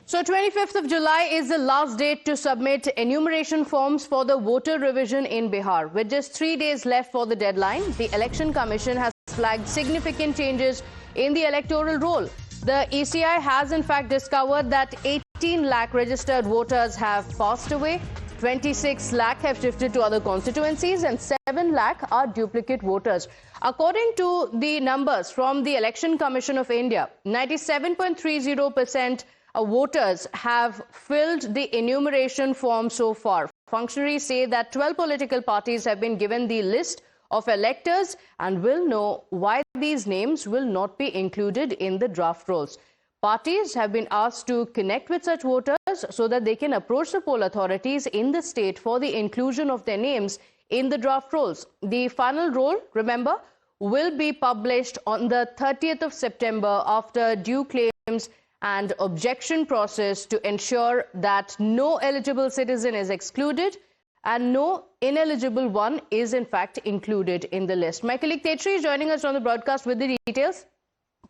So 25th of July is the last date to submit enumeration forms for the voter revision in Bihar. With just 3 days left for the deadline, the Election Commission has flagged significant changes in the electoral roll. The ECI has in fact discovered that 18 lakh registered voters have passed away, 26 lakh have shifted to other constituencies and 7 lakh are duplicate voters. According to the numbers from the Election Commission of India, 97.30% voters have filled the enumeration form so far. Functionaries say that 12 political parties have been given the list of electors and will know why these names will not be included in the draft rolls. Parties have been asked to connect with such voters so that they can approach the poll authorities in the state for the inclusion of their names in the draft rolls. The final roll, remember, will be published on the 30th of September after due claims and objection process to ensure that no eligible citizen is excluded and no ineligible one is in fact included in the list. My colleague Tetri is joining us on the broadcast with the details.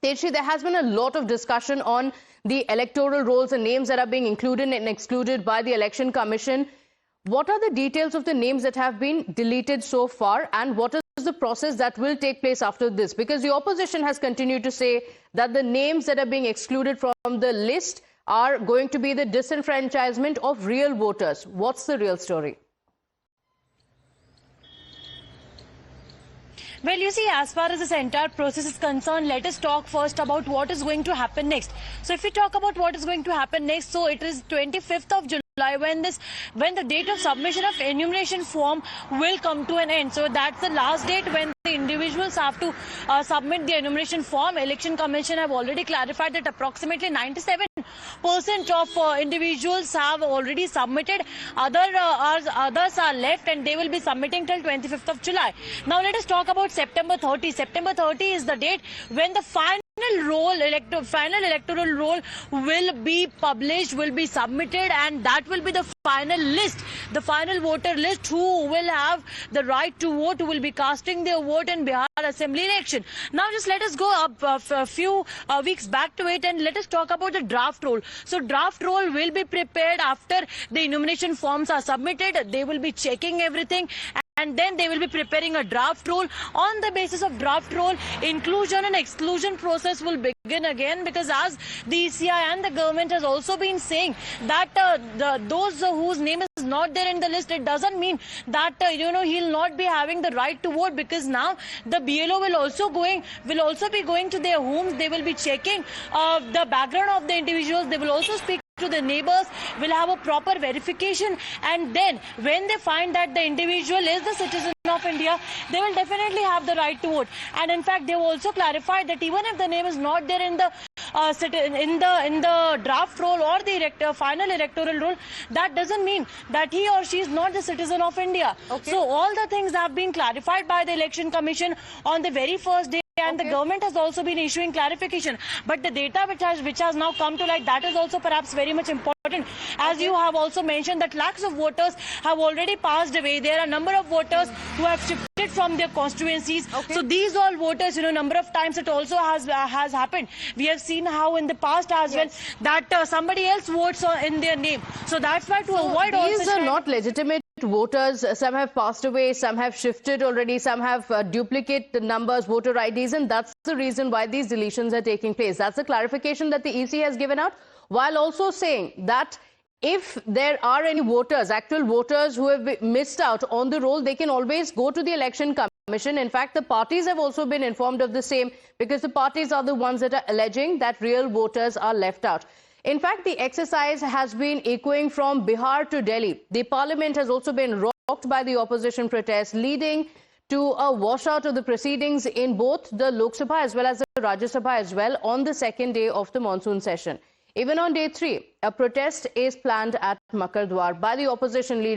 Tetri, there has been a lot of discussion on the electoral rolls and names that are being included and excluded by the Election Commission. What are the details of the names that have been deleted so far, and what is the process that will take place after this? Because the opposition has continued to say that the names that are being excluded from the list are going to be the disenfranchisement of real voters. What's the real story? Well, you see, as far as this entire process is concerned, let us talk first about what is going to happen next. So if we talk about what is going to happen next, so it is 25th of July when the date of submission of enumeration form will come to an end. So that's the last date when the individuals have to submit the enumeration form. Election Commission have already clarified that approximately 97% of individuals have already submitted. Others are left and they will be submitting till 25th of July. Now let us talk about September 30. September 30 is the date when the final electoral roll will be published, will be submitted, and that will be the final list, the final voter list who will have the right to vote, who will be casting their vote in Bihar Assembly election. Now just let us go up a few weeks back to it and let us talk about the draft roll. So draft roll will be prepared after the enumeration forms are submitted. They will be checking everything, and then they will be preparing a draft roll. On the basis of draft roll, inclusion and exclusion process will begin again, because as the ECI and the government has also been saying that those whose name is not there in the list, it doesn't mean that he'll not be having the right to vote, because now the BLO will also be going to their homes. They will be checking the background of the individuals. They will also speak to the neighbors, will have a proper verification, and then when they find that the individual is the citizen of India, they will definitely have the right to vote. And in fact, they have also clarified that even if the name is not there in the draft roll or the final electoral roll, that doesn't mean that he or she is not the citizen of India. Okay. So all the things have been clarified by the Election Commission on the very first day. And the government has also been issuing clarification. But the data which has now come to light, that is also perhaps very much important. As you have also mentioned that lakhs of voters have already passed away. There are a number of voters who have shifted from their constituencies. Okay. So these all voters, number of times it also has happened. We have seen how in the past as well that somebody else votes in their name. So that's why to avoid all these are not legitimate voters. Some have passed away, some have shifted already, some have duplicate numbers, voter IDs, and that's the reason why these deletions are taking place. That's the clarification that the EC has given out, while also saying that if there are any voters, actual voters who have missed out on the roll, they can always go to the Election Commission. In fact, the parties have also been informed of the same, because the parties are the ones that are alleging that real voters are left out. In fact, the exercise has been echoing from Bihar to Delhi. The parliament has also been rocked by the opposition protests, leading to a washout of the proceedings in both the Lok Sabha as well as the Rajya Sabha as well on the second day of the monsoon session. Even on day 3, a protest is planned at Makardwar by the opposition leader